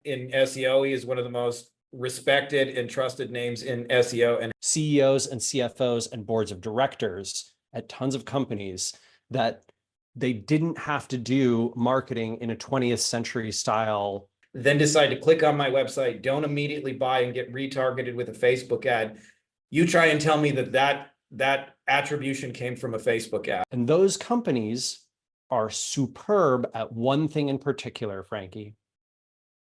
in SEO. He is one of the most respected and trusted names in SEO, and CEOs and CFOs and boards of directors at tons of companies that they didn't have to do marketing in a 20th century style. Then decide to click on my website, don't immediately buy and get retargeted with a Facebook ad. You try and tell me that attribution came from a Facebook ad. And those companies are superb at one thing in particular, Frankie.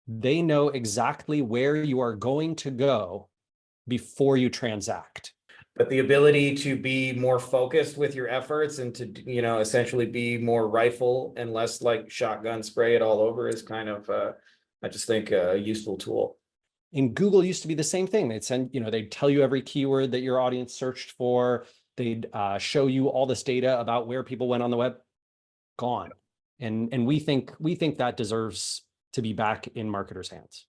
They know exactly where you are going to go before you transact. But the ability to be more focused with your efforts and to, essentially be more rifle and less like shotgun spray it all over is kind of, I just think, a useful tool. And Google used to be the same thing. They'd send, they'd tell you every keyword that your audience searched for. They'd show you all this data about where people went on the web. Gone. And we think that deserves to be back in marketers' hands.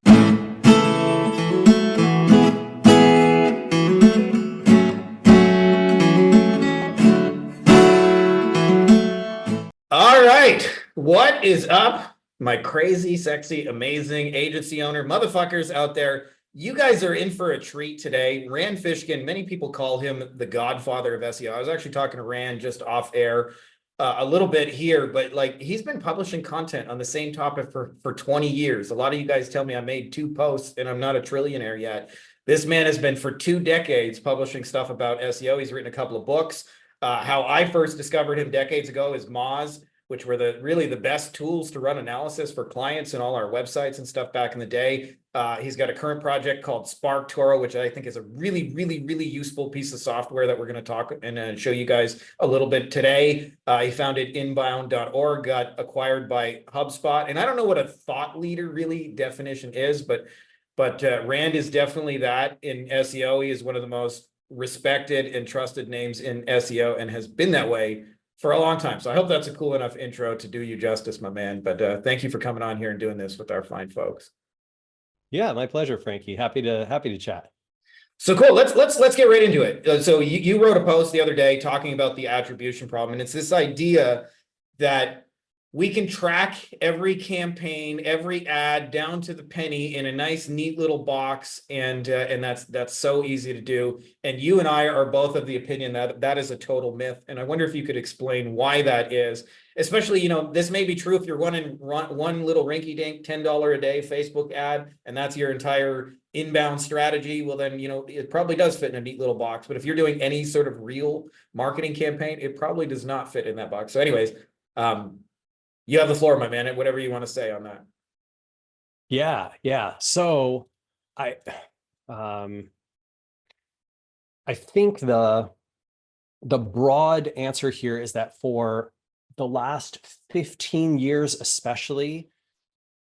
All right, what is up, my crazy, sexy, amazing agency owner motherfuckers out there? You guys are in for a treat today. Rand Fishkin, many people call him the godfather of SEO. I was actually talking to Rand just off air a little bit here, but like he's been publishing content on the same topic for 20 years. A lot of you guys tell me I made 2 posts and I'm not a trillionaire yet. This man has been for 2 decades publishing stuff about SEO. He's written a couple of books. How I first discovered him decades ago is Moz, which were really the best tools to run analysis for clients and all our websites and stuff back in the day. He's got a current project called SparkToro, which I think is a really, really, really useful piece of software that we're going to talk and show you guys a little bit today. He founded inbound.org, got acquired by HubSpot. And I don't know what a thought leader really definition is, but Rand is definitely that in SEO. He is one of the most respected and trusted names in SEO and has been that way for a long time. So I hope that's a cool enough intro to do you justice, my man. But thank you for coming on here and doing this with our fine folks. Yeah, my pleasure, Frankie. Happy to chat. So cool. Let's get right into it. So you wrote a post the other day talking about the attribution problem, and it's this idea that we can track every campaign, every ad down to the penny in a nice, neat little box, and that's so easy to do. And you and I are both of the opinion that that is a total myth. And I wonder if you could explain why that is. Especially, this may be true if you're running one little rinky-dink $10 a day Facebook ad, and that's your entire inbound strategy. Well, then it probably does fit in a neat little box. But if you're doing any sort of real marketing campaign, it probably does not fit in that box. So, anyways. You have the floor, my man, whatever you want to say on that. Yeah. So I think the broad answer here is that for the last 15 years, especially,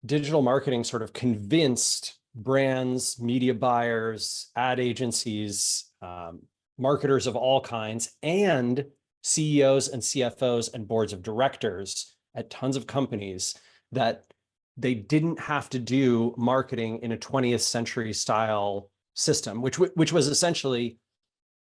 digital marketing sort of convinced brands, media buyers, ad agencies, marketers of all kinds, and CEOs and CFOs and boards of directors at tons of companies that they didn't have to do marketing in a 20th century style system, which was essentially,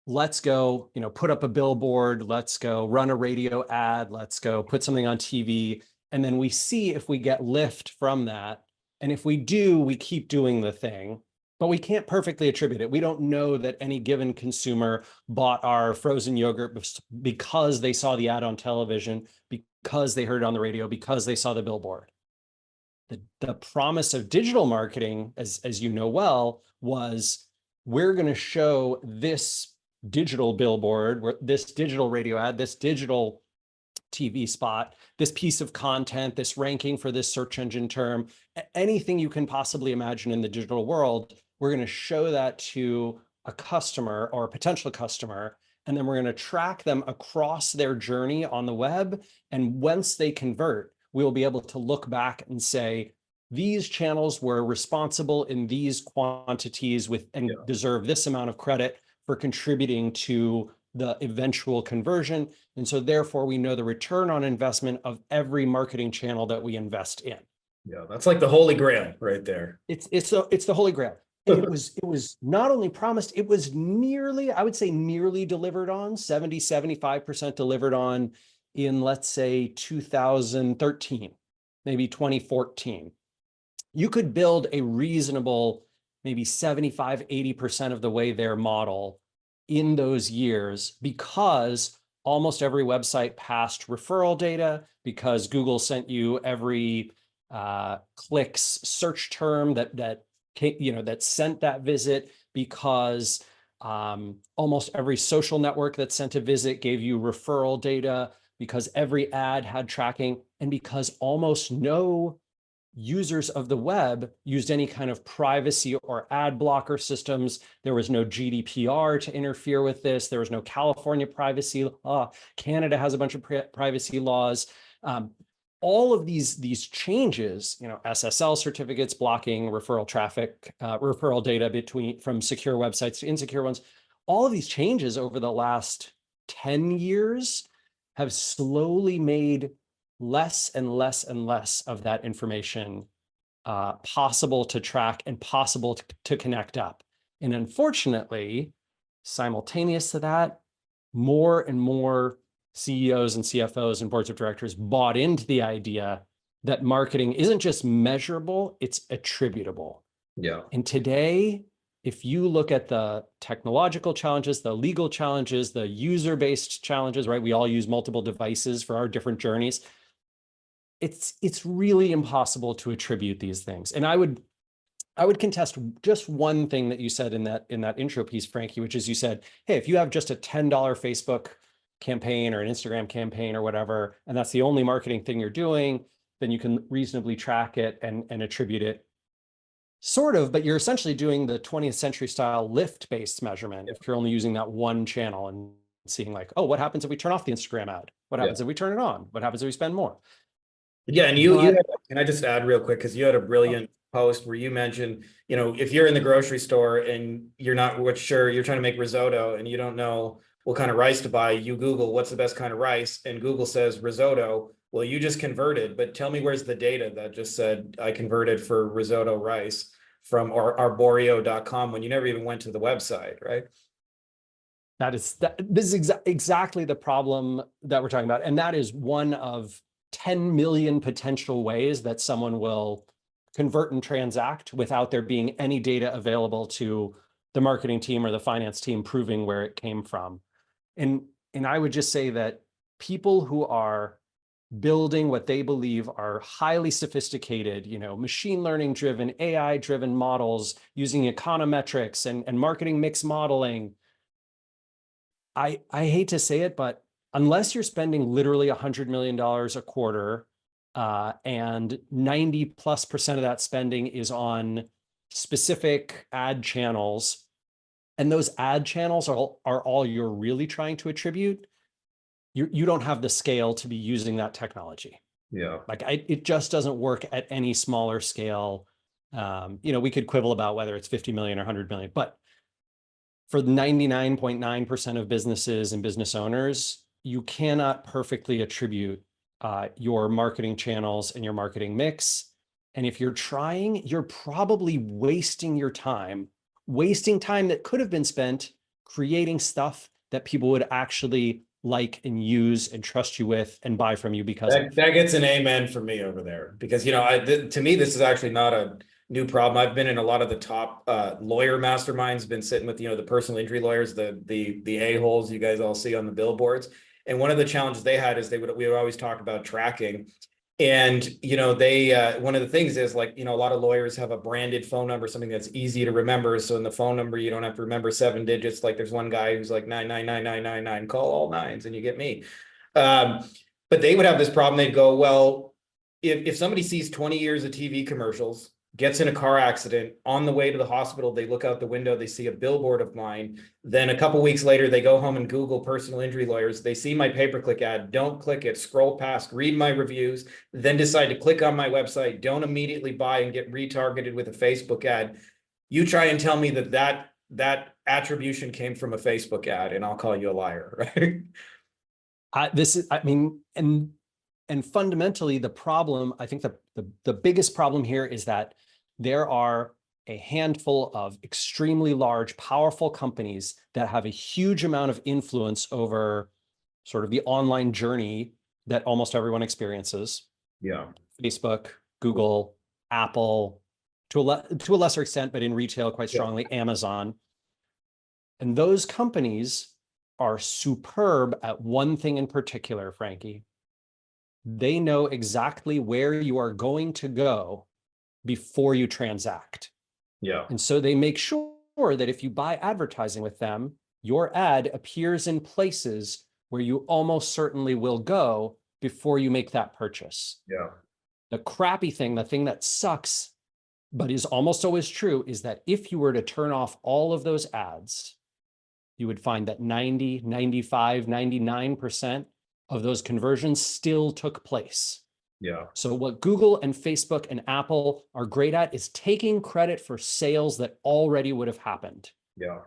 let's go, put up a billboard, let's go run a radio ad, let's go put something on TV, and then we see if we get lift from that. And if we do, we keep doing the thing, but we can't perfectly attribute it. We don't know that any given consumer bought our frozen yogurt because they saw the ad on television, because they heard it on the radio, because they saw the billboard. The promise of digital marketing, as you know well, was we're going to show this digital billboard, this digital radio ad, this digital TV spot, this piece of content, this ranking for this search engine term, anything you can possibly imagine in the digital world, we're going to show that to a customer or a potential customer, and then we're going to track them across their journey on the web. And once they convert, we'll be able to look back and say, these channels were responsible in these quantities and deserve this amount of credit for contributing to the eventual conversion. And so therefore we know the return on investment of every marketing channel that we invest in. Yeah, that's like the Holy Grail right there. It's the Holy Grail. And it was not only promised, it was I would say nearly delivered on, 75% delivered on in, let's say, 2013, maybe 2014. you could build a reasonable, maybe 75, 80% of the way there model in those years, because almost every website passed referral data, because Google sent you every clicks search term that sent that visit, because almost every social network that sent a visit gave you referral data, because every ad had tracking, and because almost no users of the web used any kind of privacy or ad blocker systems. There was no GDPR to interfere with this. There was no California privacy law. Canada has a bunch of privacy laws. All of these changes, SSL certificates blocking referral traffic, referral data from secure websites to insecure ones, all of these changes over the last 10 years have slowly made less and less and less of that information possible to track and possible to connect up. And unfortunately, simultaneous to that, more and more CEOs and CFOs and boards of directors bought into the idea that marketing isn't just measurable, it's attributable. Yeah. And today, if you look at the technological challenges, the legal challenges, the user-based challenges, right? We all use multiple devices for our different journeys. It's really impossible to attribute these things. And I would contest just one thing that you said in that intro piece, Frankie, which is you said, hey, if you have just a $10 Facebook campaign or an Instagram campaign or whatever, and that's the only marketing thing you're doing, then you can reasonably track it and attribute it. Sort of, but you're essentially doing the 20th century style lift-based measurement if you're only using that one channel and seeing like, oh, what happens if we turn off the Instagram ad? What happens if we turn it on? What happens if we spend more? Yeah, and you had, can I just add real quick, because you had a brilliant post where you mentioned, if you're in the grocery store and you're not sure, you're trying to make risotto and you don't know what kind of rice to buy, you Google what's the best kind of rice, and Google says risotto. Well, you just converted, but tell me where's the data that just said I converted for risotto rice from arborio.com when you never even went to the website, right? This is exactly the problem that we're talking about. And that is one of 10 million potential ways that someone will convert and transact without there being any data available to the marketing team or the finance team proving where it came from. And I would just say that people who are building what they believe are highly sophisticated, machine learning driven, AI driven models using econometrics and marketing mix modeling. I hate to say it, but unless you're spending literally $100 million a quarter and 90+% of that spending is on specific ad channels, and those ad channels are all you're really trying to attribute, you don't have the scale to be using that technology. Yeah. It just doesn't work at any smaller scale. We could quibble about whether it's 50 million or 100 million, but for 99.9% of businesses and business owners, you cannot perfectly attribute your marketing channels and your marketing mix. And if you're trying, you're probably wasting time that could have been spent creating stuff that people would actually like and use and trust you with and buy from you because that gets an amen from me over there, because to me this is actually not a new problem. I've been in a lot of the top lawyer masterminds, been sitting with the personal injury lawyers, the a-holes you guys all see on the billboards, and one of the challenges they had is we would always talk about tracking. And they one of the things is a lot of lawyers have a branded phone number, something that's easy to remember. So in the phone number, you don't have to remember 7 digits. Like there's one guy who's like 9999999, call all nines and you get me. But they would have this problem. They'd go, well, if somebody sees 20 years of TV commercials, gets in a car accident, on the way to the hospital, they look out the window, they see a billboard of mine. Then a couple weeks later, they go home and Google personal injury lawyers. They see my pay-per-click ad, don't click it, scroll past, read my reviews, then decide to click on my website, don't immediately buy and get retargeted with a Facebook ad. You try and tell me that attribution came from a Facebook ad, and I'll call you a liar, right? And fundamentally, the problem, I think the biggest problem here is that there are a handful of extremely large, powerful companies that have a huge amount of influence over sort of the online journey that almost everyone experiences. Yeah. Facebook, Google, Apple, to a lesser extent, but in retail quite strongly, Amazon. And those companies are superb at one thing in particular, Frankie. They know exactly where you are going to go before you transact. Yeah. And so they make sure that if you buy advertising with them, your ad appears in places where you almost certainly will go before you make that purchase. Yeah. The crappy thing, the thing that sucks, but is almost always true, is that if you were to turn off all of those ads, you would find that 90, 95, 99% of those conversions still took place. Yeah. So what Google and Facebook and Apple are great at is taking credit for sales that already would have happened. Yeah.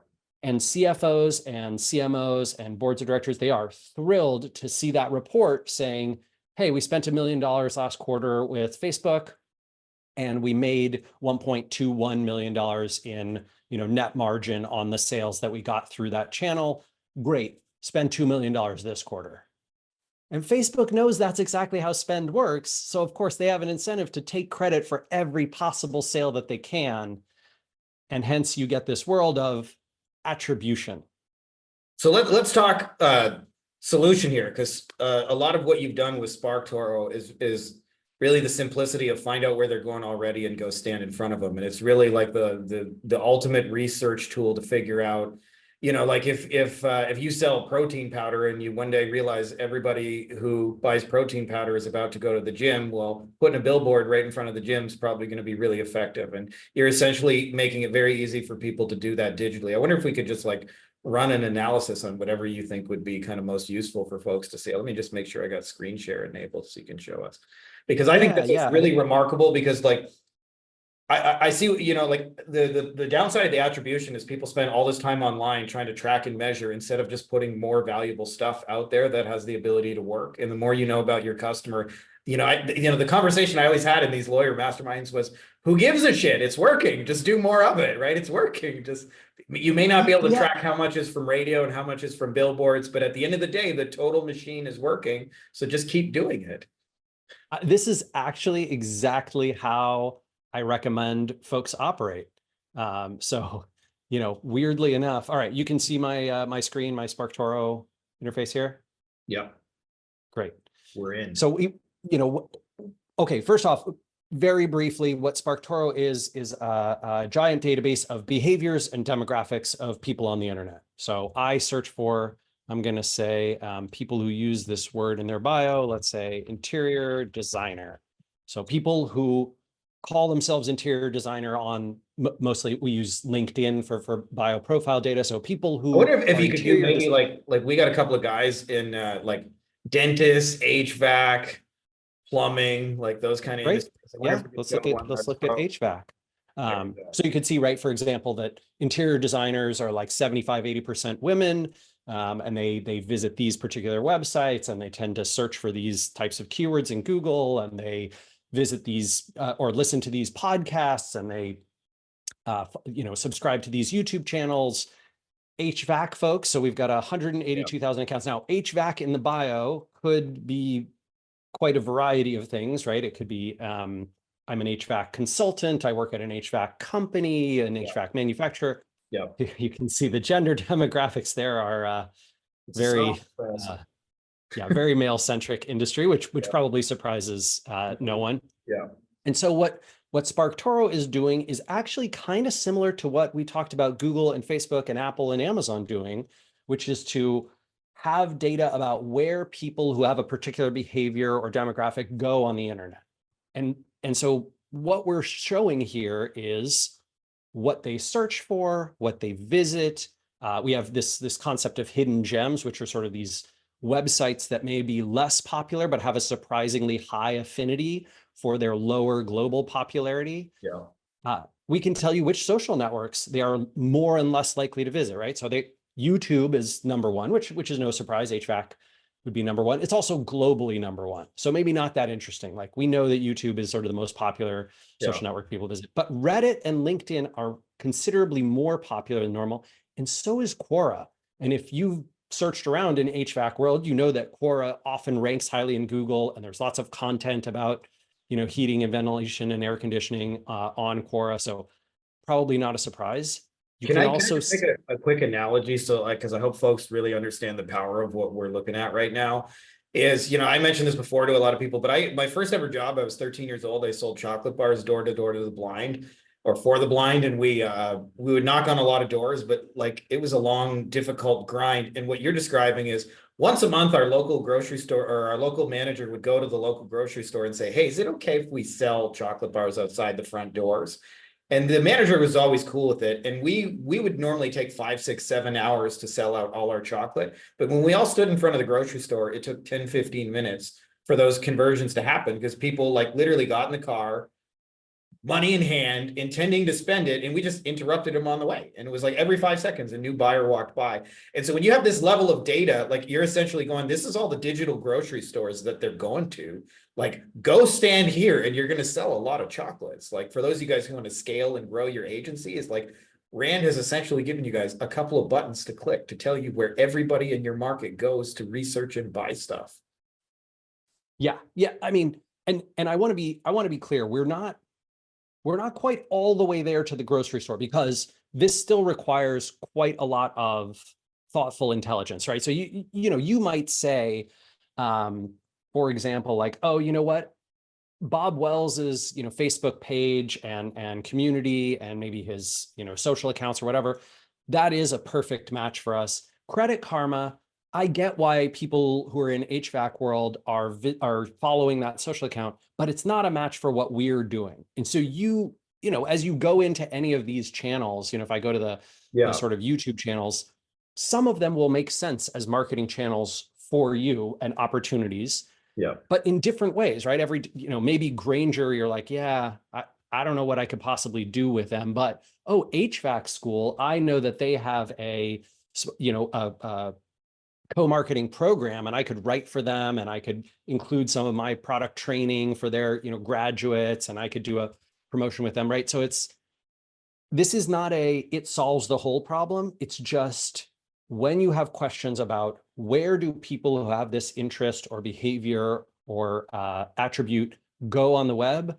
And CFOs and CMOs and boards of directors, they are thrilled to see that report saying, hey, we spent $1 million last quarter with Facebook and we made $1.21 million in net margin on the sales that we got through that channel. Great, spend $2 million this quarter. And Facebook knows that's exactly how spend works. So of course they have an incentive to take credit for every possible sale that they can. And hence you get this world of attribution. So let's talk solution here, because a lot of what you've done with SparkToro is really the simplicity of find out where they're going already and go stand in front of them. And it's really like the ultimate research tool to figure out, like if you sell protein powder and you one day realize everybody who buys protein powder is about to go to the gym, well, putting a billboard right in front of the gym is probably going to be really effective. And you're essentially making it very easy for people to do that digitally. I wonder if we could just like run an analysis on whatever you think would be kind of most useful for folks to see. Let me just make sure I got screen share enabled so you can show us. Because I think that's really remarkable, because like I see, like the downside of the attribution is people spend all this time online trying to track and measure instead of just putting more valuable stuff out there that has the ability to work. And the more you know about your customer, the conversation I always had in these lawyer masterminds was, who gives a shit? It's working. Just do more of it, right? It's working. Just, you may not be able to track how much is from radio and how much is from billboards, but at the end of the day, the total machine is working. So just keep doing it. This is actually exactly how I recommend folks operate. Weirdly enough, all right, you can see my screen, my SparkToro interface here. Yeah. Great. We're in. So okay, first off, very briefly, what SparkToro is a giant database of behaviors and demographics of people on the internet. So I search for, I'm going to say people who use this word in their bio, let's say interior designer. So people who call themselves interior designer on, mostly we use LinkedIn for bio profile data. So people who— I wonder if you could do maybe like we got a couple of guys in like dentists, HVAC, plumbing, like those kind of industries. Yeah, let's look at HVAC. So you could see, right, for example, that interior designers are like 75, 80% women, and they visit these particular websites and they tend to search for these types of keywords in Google, and they visit these or listen to these podcasts, and they subscribe to these YouTube channels. HVAC folks, so we've got 182,000 accounts now. HVAC in the bio could be quite a variety of things, right? It could be I'm an HVAC consultant, I work at an HVAC company, an HVAC manufacturer. Yeah, you can see the gender demographics there are very very male-centric industry, which probably surprises no one. Yeah. And so what SparkToro is doing is actually kind of similar to what we talked about Google and Facebook and Apple and Amazon doing, which is to have data about where people who have a particular behavior or demographic go on the internet. And so what we're showing here is what they search for, what they visit. We have this concept of hidden gems, which are sort of these websites that may be less popular, but have a surprisingly high affinity for their lower global popularity. Yeah. We can tell you which social networks they are more and less likely to visit, right? So YouTube is number one, which is no surprise. HVAC would be number one. It's also globally number one. So maybe not that interesting. Like, we know that YouTube is sort of the most popular social network people visit, but Reddit and LinkedIn are considerably more popular than normal. And so is Quora. And if you've searched around in HVAC world, you know that Quora often ranks highly in Google, and there's lots of content about heating and ventilation and air conditioning on Quora. So probably not a surprise. You Can can I also just make a quick analogy? So, like, because I hope folks really understand the power of what we're looking at right now. Is, I mentioned this before to a lot of people, but my first ever job, I was 13 years old. I sold chocolate bars door to door to the blind or for the blind. And we would knock on a lot of doors, but like it was a long, difficult grind. And what you're describing is once a month, our local grocery store or our local manager would go to the local grocery store and say, hey, is it okay if we sell chocolate bars outside the front doors? And the manager was always cool with it. And we would normally take 5, 6, 7 hours to sell out all our chocolate. But when we all stood in front of the grocery store, it took 10, 15 minutes for those conversions to happen because people like literally got in the car, money in hand, intending to spend it, and we just interrupted them on the way. And it was like every 5 seconds, a new buyer walked by. And so when you have this level of data, like you're essentially going, this is all the digital grocery stores that they're going to. Like, go stand here and you're going to sell a lot of chocolates. Like, for those of you guys who want to scale and grow your agency, is like Rand has essentially given you guys a couple of buttons to click to tell you where everybody in your market goes to research and buy stuff. Yeah. I mean, and I want to be clear. We're not quite all the way there to the grocery store because this still requires quite a lot of thoughtful intelligence, right? So you might say, for example, like, oh, you know what? Bob Wells's, Facebook page and community and maybe his, social accounts or whatever, that is a perfect match for us. Credit Karma, I get why people who are in HVAC world are following that social account, but it's not a match for what we're doing. And so as you go into any of these channels, if I go to the sort of YouTube channels, some of them will make sense as marketing channels for you and opportunities. Yeah. But in different ways, right? Maybe Granger, you're like, yeah, I don't know what I could possibly do with them, but HVAC school, I know that they have a co-marketing program and I could write for them and I could include some of my product training for their, graduates, and I could do a promotion with them, right? So this is not it solves the whole problem. It's just when you have questions about where do people who have this interest or behavior or attribute go on the web,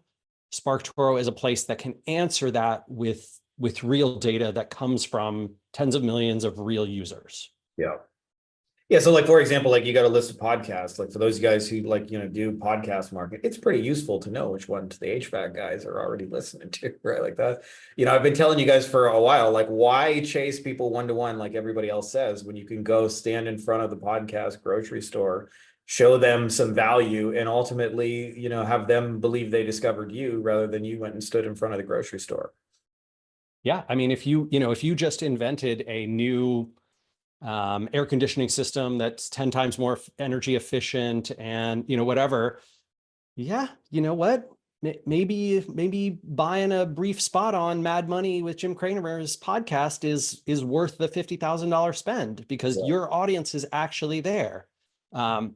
SparkToro is a place that can answer that with real data that comes from tens of millions of real users. Yeah. Yeah, so like, for example, like you got a list of podcasts, like for those guys who like, do podcast market, it's pretty useful to know which ones the HVAC guys are already listening to, right? Like that, I've been telling you guys for a while, like why chase people one-to-one like everybody else says, when you can go stand in front of the podcast grocery store, show them some value and ultimately, have them believe they discovered you rather than you went and stood in front of the grocery store. Yeah, I mean, if you just invented a new air conditioning system that's 10 times more energy efficient and, whatever. Yeah. You know what? Maybe buying a brief spot on Mad Money with Jim Cramer's podcast is worth the $50,000 spend because your audience is actually there. And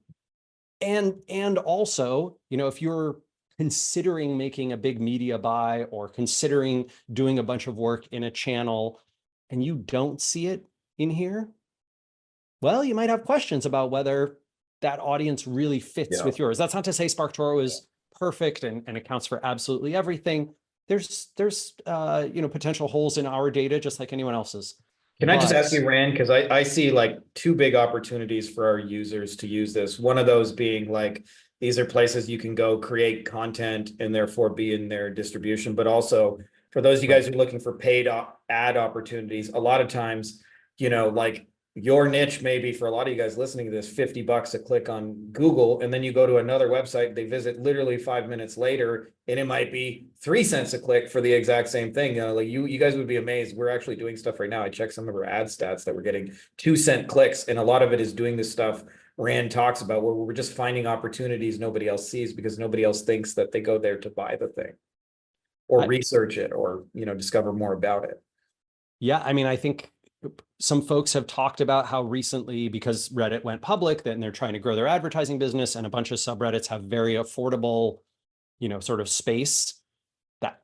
also, if you're considering making a big media buy or considering doing a bunch of work in a channel and you don't see it in here, well, you might have questions about whether that audience really fits with yours. That's not to say SparkToro is perfect and accounts for absolutely everything. There's potential holes in our data, just like anyone else's. Can I just ask you, Rand, because I see like two big opportunities for our users to use this. One of those being like, these are places you can go create content and therefore be in their distribution. But also for those of you guys who are looking for paid ad opportunities, a lot of times, like your niche may be, for a lot of you guys listening to this, $50 a click on Google, and then you go to another website, they visit literally 5 minutes later, and it might be 3 cents a click for the exact same thing. Like you guys would be amazed. We're actually doing stuff right now. I checked some of our ad stats that we're getting 2-cent clicks, and a lot of it is doing this stuff Rand talks about, where we're just finding opportunities nobody else sees because nobody else thinks that they go there to buy the thing or research it or discover more about it. Yeah, I mean, I think some folks have talked about how recently, because Reddit went public, then they're trying to grow their advertising business, and a bunch of subreddits have very affordable, sort of space.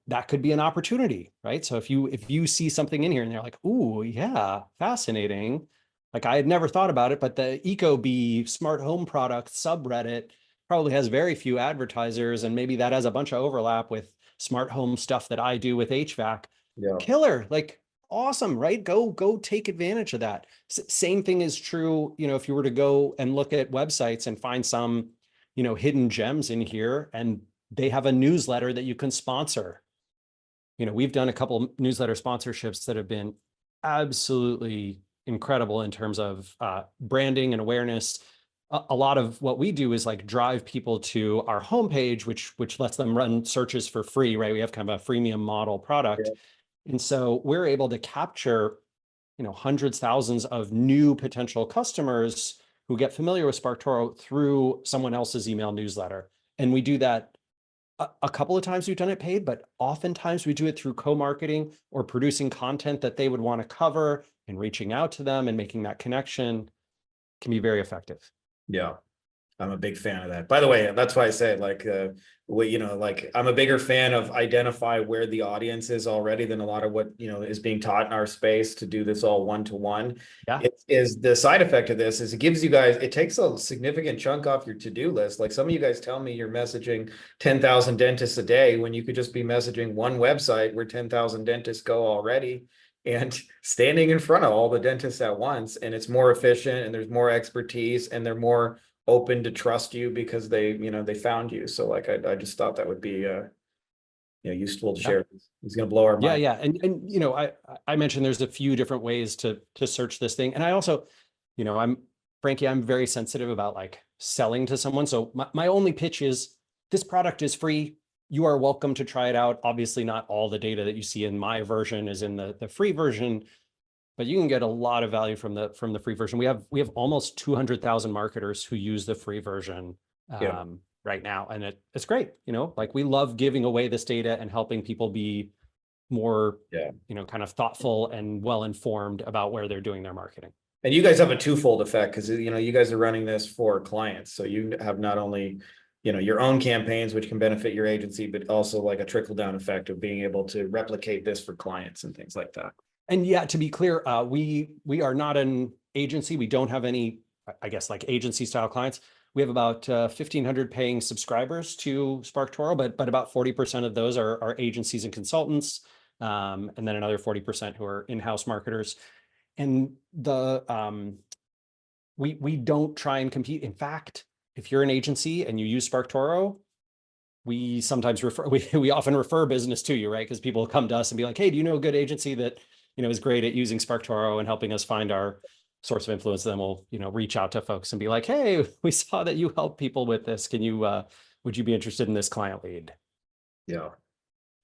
That could be an opportunity, right? So if you see something in here and they're like, "Ooh, yeah, fascinating," like I had never thought about it, but the Ecobee smart home product subreddit probably has very few advertisers, and maybe that has a bunch of overlap with smart home stuff that I do with HVAC. Yeah. Killer, like awesome, right? Go take advantage of that. Same thing is true, if you were to go and look at websites and find some, hidden gems in here, and they have a newsletter that you can sponsor. We've done a couple newsletter sponsorships that have been absolutely incredible in terms of branding and awareness. A lot of what we do is like drive people to our homepage, which lets them run searches for free, right? We have kind of a freemium model product. Yeah. And so we're able to capture, hundreds, thousands of new potential customers who get familiar with SparkToro through someone else's email newsletter. And we do that a couple of times. We've done it paid, but oftentimes we do it through co-marketing or producing content that they would want to cover, and reaching out to them and making that connection can be very effective. Yeah. I'm a big fan of that. By the way, that's why I say like I'm a bigger fan of identify where the audience is already than a lot of what, is being taught in our space to do this all one-to-one. Yeah. It is the side effect of this is it gives you guys, it takes a significant chunk off your to-do list. Like some of you guys tell me you're messaging 10,000 dentists a day when you could just be messaging one website where 10,000 dentists go already, and standing in front of all the dentists at once. And it's more efficient, and there's more expertise, and they're more open to trust you because they found you. So like, I just thought that would be useful to share. He's going to blow our mind. Yeah. And I mentioned there's a few different ways to search this thing. And I also, I'm very sensitive about like selling to someone. So my only pitch is this product is free. You are welcome to try it out. Obviously not all the data that you see in my version is in the free version, but you can get a lot of value from the free version. We have almost 200,000 marketers who use the free version right now. And it's great. Like we love giving away this data and helping people be more, kind of thoughtful and well-informed about where they're doing their marketing. And you guys have a twofold effect because, you guys are running this for clients. So you have not only, your own campaigns, which can benefit your agency, but also like a trickle down effect of being able to replicate this for clients and things like that. And yeah, to be clear, we are not an agency. We don't have any, I guess, like agency style clients. We have about 1,500 paying subscribers to SparkToro, but about 40% of those are agencies and consultants, and then another 40% who are in-house marketers. And we don't try and compete. In fact, if you're an agency and you use SparkToro, we sometimes we often refer business to you, right? Because people come to us and be like, hey, do you know a good agency that is great at using SparkToro and helping us find our source of influence? Then we'll, reach out to folks and be like, hey, we saw that you help people with this. Can you, would you be interested in this client lead? Yeah,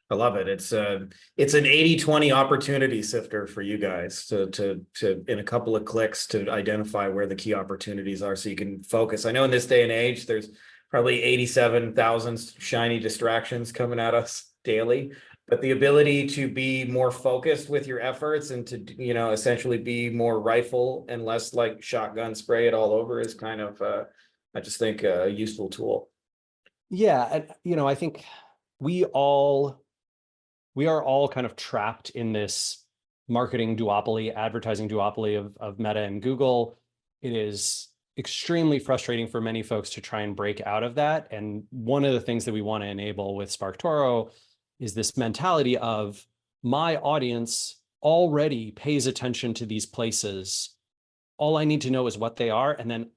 I love it. It's an 80-20 opportunity sifter for you guys to in a couple of clicks to identify where the key opportunities are so you can focus. I know in this day and age, there's probably 87,000 shiny distractions coming at us daily. But the ability to be more focused with your efforts and to, essentially be more rifle and less like shotgun spray it all over is kind of, I just think a useful tool. Yeah. And, I think we are all kind of trapped in this marketing duopoly, advertising duopoly of Meta and Google. It is extremely frustrating for many folks to try and break out of that. And one of the things that we want to enable with SparkToro is this mentality of my audience already pays attention to these places. All I need to know is what they are. And then,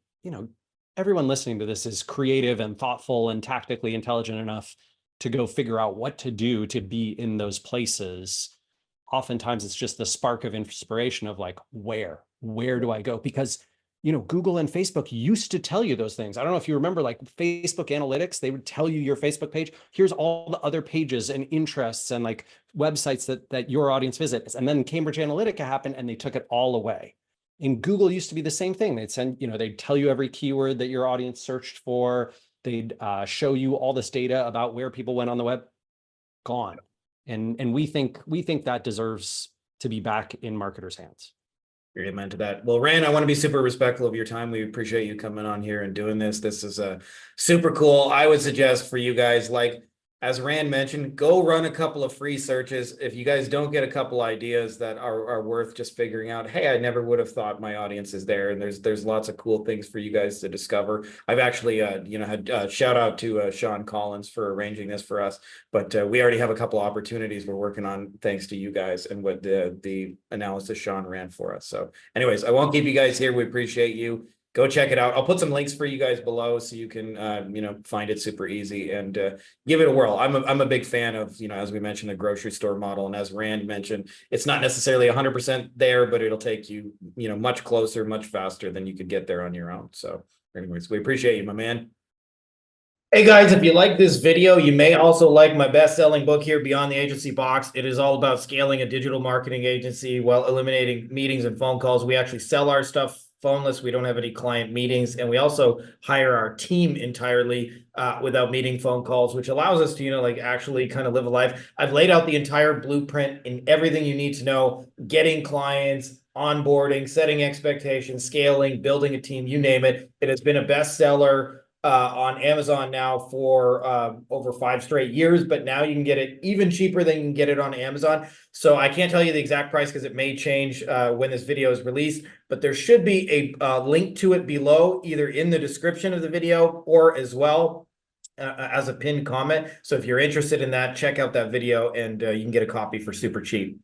everyone listening to this is creative and thoughtful and tactically intelligent enough to go figure out what to do to be in those places. Oftentimes it's just the spark of inspiration of like, where do I go? Because Google and Facebook used to tell you those things. I don't know if you remember, like Facebook analytics, they would tell you your Facebook page. Here's all the other pages and interests and like websites that your audience visits. And then Cambridge Analytica happened and they took it all away. And Google used to be the same thing. They'd send, they'd tell you every keyword that your audience searched for. They'd show you all this data about where people went on the web. Gone. And we think that deserves to be back in marketers' hands. Amen to that. Well, Rand, I want to be super respectful of your time. We appreciate you coming on here and doing this. This is super cool. I would suggest for you guys, like as Rand mentioned, go run a couple of free searches. If you guys don't get a couple ideas that are worth just figuring out, hey, I never would have thought my audience is there, and there's lots of cool things for you guys to discover. I've actually, had shout out to Sean Collins for arranging this for us, but we already have a couple opportunities we're working on thanks to you guys and what the analysis Sean ran for us. So, anyways, I won't keep you guys here. We appreciate you. Go check it out. I'll put some links for you guys below so you can, find it super easy and give it a whirl. I'm a big fan of, as we mentioned, the grocery store model. And as Rand mentioned, it's not necessarily 100% there, but it'll take you, much closer, much faster than you could get there on your own. So anyways, we appreciate you, my man. Hey guys, if you like this video, you may also like my best-selling book here, Beyond the Agency Box. It is all about scaling a digital marketing agency while eliminating meetings and phone calls. We actually sell our stuff phoneless. We don't have any client meetings, and we also hire our team entirely without meeting phone calls, which allows us to, actually kind of live a life. I've laid out the entire blueprint and everything you need to know, getting clients, onboarding, setting expectations, scaling, building a team, you name it. It has been a bestseller on Amazon now for over 5 straight years, but now you can get it even cheaper than you can get it on Amazon. So I can't tell you the exact price because it may change when this video is released, but there should be a link to it below, either in the description of the video or as well as a pinned comment. So if you're interested in that, check out that video and you can get a copy for super cheap.